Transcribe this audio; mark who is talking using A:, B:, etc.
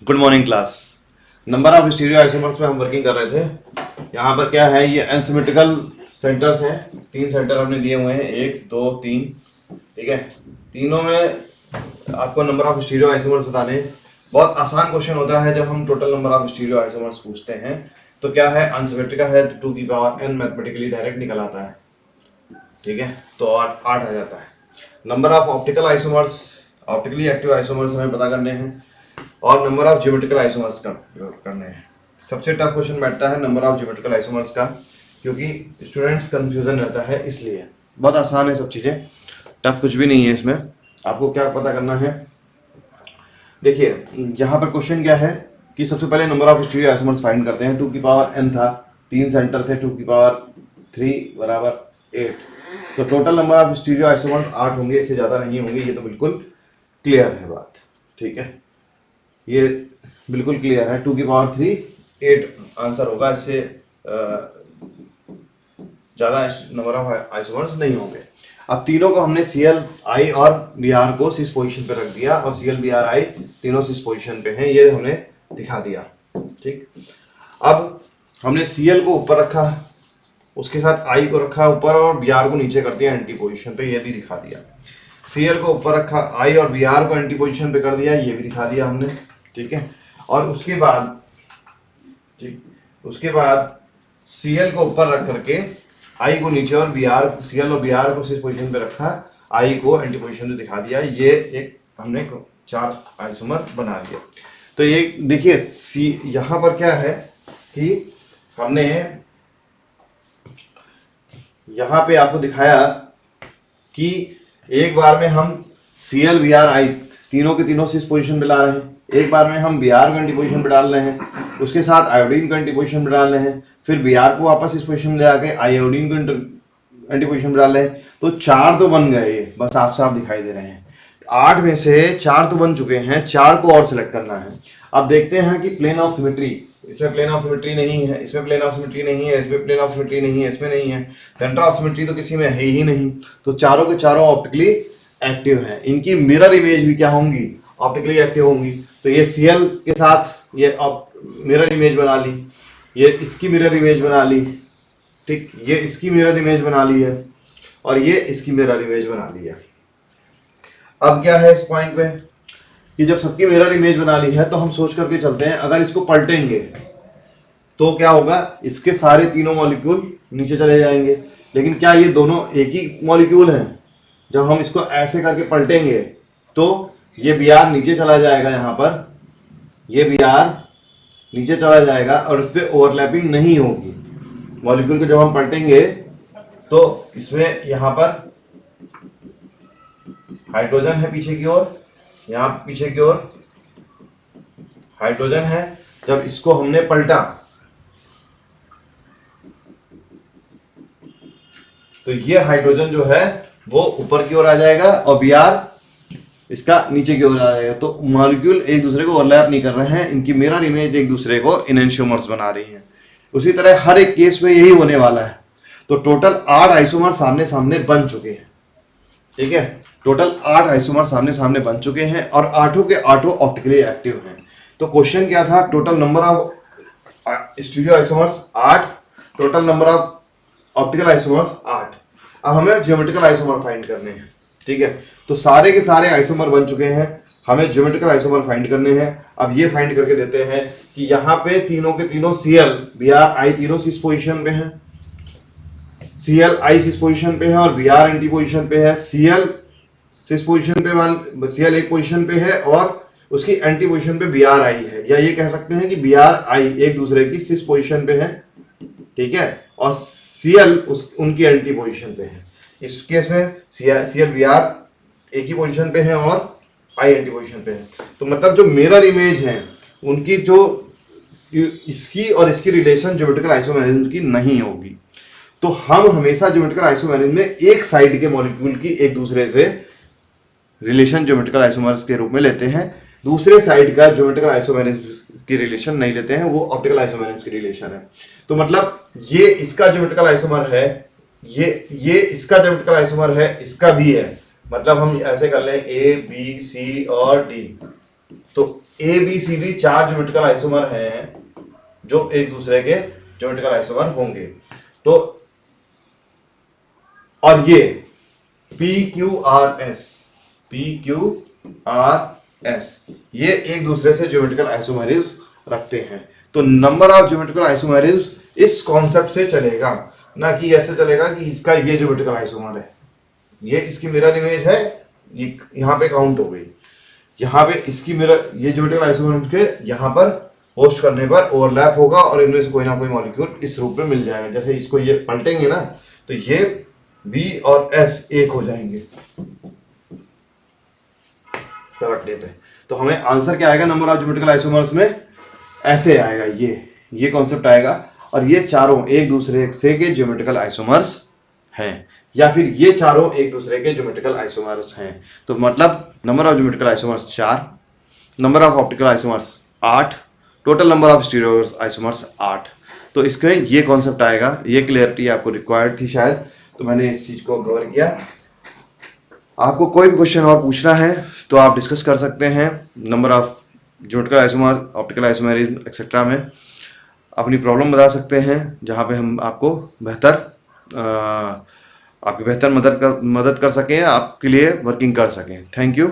A: Good morning class. Number of stereo isomers में हम working कर रहे थे। यहाँ पर क्या है, ये अनसिमेट्रिकल सेंटर्स हैं। 3 सेंटर हमने दिए हुए हैं, 1 2 3। ठीक है, तीनों में आपको नंबर ऑफ स्टीरियो आइसोमर्स बताने। बहुत आसान क्वेश्चन होता है जब हम total number of stereo isomers पूछते हैं। तो क्या है, अनसिमेट्रिकल है तो 2 की पावर n मैथमेटिकली डायरेक्ट निकल आता है। ठीक है, तो 8 आ जाता है। Number of optical isomers, optically active isomers हमें पता करने हैं, और नंबर ऑफ ज्योमेट्रिकल आइसोमर्स का करने हैं। सबसे टफ क्वेश्चन बैठता है नंबर ऑफ ज्योमेट्रिकल आइसोमर्स का, क्योंकि स्टूडेंट्स कंफ्यूजन रहता है, इसलिए बहुत आसान है सब चीजें, टफ कुछ भी नहीं है इसमें। आपको क्या पता करना है, देखिए यहाँ पर क्वेश्चन क्या है कि सबसे पहले number of stereo isomers find करते हैं। 2 की पावर n था, 3 सेंटर थे, 2 की पावर 3 बराबर 8। तो total number of stereo isomers 8 होंगे, इससे ज्यादा नहीं होंगे। ये तो बिल्कुल क्लियर है बात। ठीक है, ये बिल्कुल क्लियर है। 2 की पावर 3 8 आंसर होगा, इससे ज्यादा नंबर ऑफ आइसोमर्स नहीं होंगे। अब तीनों को हमने Cl I और Br को सिस पोजीशन पे रख दिया, और Cl Br I तीनों सिस पोजीशन पे हैं, ये हमने दिखा दिया। ठीक, अब हमने Cl को ऊपर रखा, उसके साथ I को रखा ऊपर और Br को नीचे कर दिया एंटी पोजीशन पे, ये भी दिखा दिया। Cl को ऊपर रखा, I और Br को एंटी पोजीशन पे कर दिया, ये भी दिखा दिया हमने। ठीक है, और उसके बाद Cl को ऊपर रख करके I को नीचे और Cl और Br को इस पोजीशन पे रखा, I को एंटी पोजीशन पे दिखा दिया। ये एक हमने 4 आइसोमर बना लिया। तो ये देखिए यहाँ पर क्या है कि हमने यहाँ पे आपको दिखाया कि एक बार में हम Cl Br I तीनों के तीनों से इस पोजीशन पे ला रहे हैं, एक बार में हम Br को एंटी पोजीशन पे डाल रहे हैं, उसके साथ आयोडीन को एंटी पोजीशन पे डाल रहे हैं, फिर Br को वापस इस पोजीशन में ले आके आयोडीन को एंटी पोजीशन पे डाल रहे हैं। तो 4 तो बन गए, ये बस साफ साफ दिखाई दे रहे हैं। 8 में से 4 तो बन चुके हैं, 4 को और सिलेक्ट करना है। अब देखते हैं कि प्लेन ऑफ सिमेट्री, इसमें प्लेन ऑफ सिमेट्री नहीं है, इसमें प्लेन ऑफ सिमेट्री नहीं है, इसमें प्लेन ऑफ सिमेट्री नहीं है, इसमें नहीं है, सेंटर ऑफ सिमेट्री तो किसी में है ही नहीं। तो चारों के चारों ऑप्टिकली एक्टिव हैं, इनकी मिरर इमेज भी क्या होंगी, ऑप्टिकली एक्टिव होंगी। तो ये Cl के साथ ये मिरर इमेज बना ली, ये इसकी मिरर इमेज बना ली। ठीक, ये इसकी मिरर इमेज बना ली है, और ये इसकी मिरर इमेज बना ली है। अब क्या है इस पॉइंट पे कि जब सबकी मिरर इमेज बना ली है, तो हम सोच करके चलते हैं, अगर इसको पलटेंगे तो क्या होगा, इसके सारे तीनों मॉलिक्यूल नीचे चले जाएंगे। लेकिन क्या ये दोनों एक ही मॉलिक्यूल हैं? जब हम इसको ऐसे करके पलटेंगे तो ये Br नीचे चला जाएगा, यहाँ पर ये Br नीचे चला जाएगा, और इस पर ओवरलैपिंग नहीं होगी। मॉलिक्यूल को जब हम पलटेंगे तो इसमें यहाँ पर हाइड्रोजन है पीछे की ओर, यहाँ पीछे की ओर हाइड्रोजन है। जब इसको हमने पलटा तो ये हाइड्रोजन जो है वो ऊपर की ओर आ जाएगा, और Br इसका नीचे की ओर आ जाएगा। तो मॉलिक्यूल एक दूसरे को ओवरलैप नहीं कर रहे हैं, इनकी मिरर इमेज एक दूसरे को इनएंशियोमर्स बना रही हैं। उसी तरह हर एक केस में यही होने वाला है। तो टोटल 8 आइसोमर सामने सामने बन चुके हैं। ठीक है, टोटल 8 आइसोमर सामने सामने बन चुके हैं, और 8 के 8 ऑप्टिकली एक्टिव हैं। तो क्वेश्चन क्या था, total number of stereo isomers 8, total number of optical isomers 8। अब हमें ज्योमेट्रिकल आइसोमर फाइंड करने हैं। ठीक है, तो सारे के सारे आइसोमर बन चुके हैं, हमें ज्योमेट्रिकल आइसोमर फाइंड करने हैं। अब ये फाइंड करके देते हैं कि यहाँ पे तीनों के तीनों Cl Br I तीनों सिस पोजीशन पे हैं, Cl I सिस पोजीशन पे है और Br एंटी पोजीशन पे है। Cl सिस पोजीशन पे Cl एक पोजीशन पे है और उसकी एंटी पोजीशन पे Br I है, या ये कह सकते हैं कि Br I एक दूसरे की सिस पोजीशन पे है। ठीक है, और Cl उनकी एंटी पोजीशन पे है। इस केस में Cl Br एक ही पोजीशन पे है और I एंटी पोजीशन पे है। तो मतलब जो मिरर इमेज है उनकी, जो इसकी और इसकी रिलेशन ज्योमेट्रिकल आइसोमेरिज्म की नहीं होगी। तो हम हमेशा ज्योमेट्रिकल आइसोमेरिज्म में एक साइड के मॉलिक्यूल की एक दूसरे से रिलेशन ज्योमेट्रिकल आइसोमर्स के रूप में लेते हैं, दूसरे साइड का ज्योमेट्रिकल आइसोमेरिज्म की रिलेशन नहीं लेते हैं, वो ऑप्टिकल आइसोमेरिज्म की रिलेशन है। तो मतलब ये इसका ज्योमेट्रिकल आइसोमर है, ये इसका ज्योमेट्रिकल आइसोमर है, इसका भी है। मतलब हम ऐसे कर लें A B C और D, तो A B C D 4 geometrical isomer हैं जो एक दूसरे के ज्योमेट्रिकल आइसोमर होंगे। तो और ये PQRS ये एक दूसरे से ज्योमेट्रिकल आइसोमेरिज्म रखते हैं। तो नंबर ऑफ ज्योमेट्रिकल आइसोमेरिज्म इस कॉन्सेप्ट से चलेगा, ना कि ऐसे चलेगा कि इसका ये ज्योमेट्रिकल आइसोमर है, ये इसकी मिरर इमेज है, ये यहाँ पे काउंट हो गई, यहाँ पे इसकी मिरर ये ज्योमेट्रिकल आइसोमर के यहाँ पर होस्ट करने पर ओवरलैप होगा और इनमें से कोई ना कोई मॉलिक्यूल इस रूप में मिल जाएगा। जैसे इसको ये पलटेंगे ना तो ये B और S एक हो जाएंगे पलटने पे। तो हमें आंसर क्या आएगा नंबर ऑफ ज्योमेट्रिकल आइसोमर्स में, ऐसे आएगा, ये कॉन्सेप्ट आएगा। और ये चारों एक दूसरे से के ज्योमेट्रिकल आइसोमर्स हैं, या फिर ये चारों एक दूसरे के ज्योमेट्रिकल आइसोमर्स हैं। तो मतलब number of geometrical isomers 4, number of optical isomers 8, total number of stereo isomers 8। तो इसमें ये कॉन्सेप्ट आएगा, ये क्लियरिटी आपको रिक्वायर्ड थी शायद, तो मैंने इस चीज को कवर किया। आपको कोई भी क्वेश्चन और पूछना है तो आप डिस्कस कर सकते हैं number of geometrical isomer, optical isomerism etcetera में अपनी प्रॉब्लम बता सकते हैं, जहां पे हम आपको आपकी बेहतर मदद कर सकें, आपके लिए वर्किंग कर सकें। Thank you.